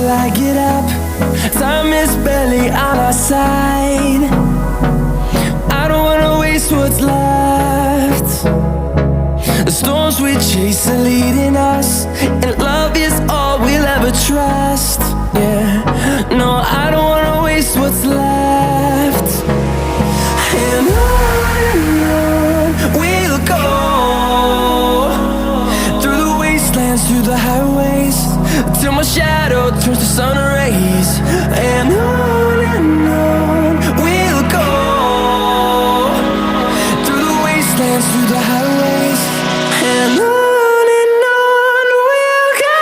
till I get up. Time is barely on our side. I don't wanna waste what's left. The storms we chase are leading us, and love is all we'll ever trust. Yeah, no, I don't wanna waste what's left. And on we'll go, through the wastelands, through the highways, till my shadow turns to sun rays. And on we'll go, through the wastelands, through the highways, and on we'll go.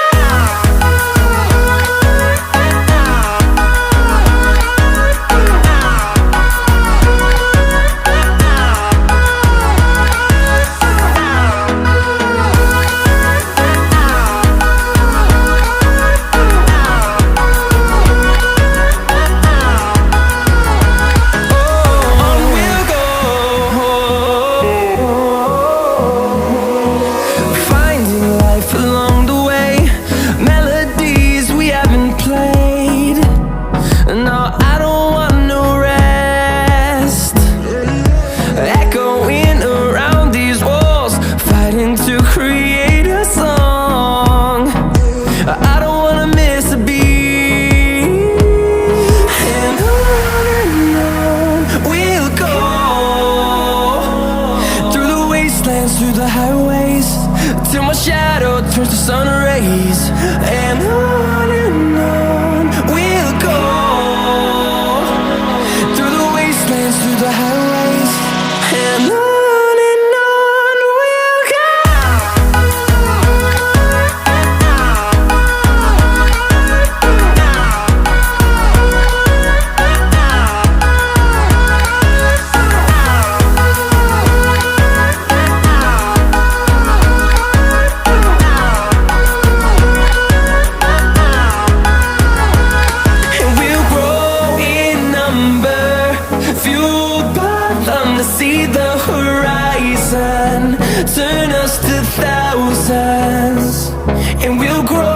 To create a song, I don't wanna miss a beat. And on we'll go, through the wastelands, through the highways, till my shadow turns to sun rays. And on we'll go, through the wastelands, through the highways, and on. See the horizon turn us to thousands, and we'll grow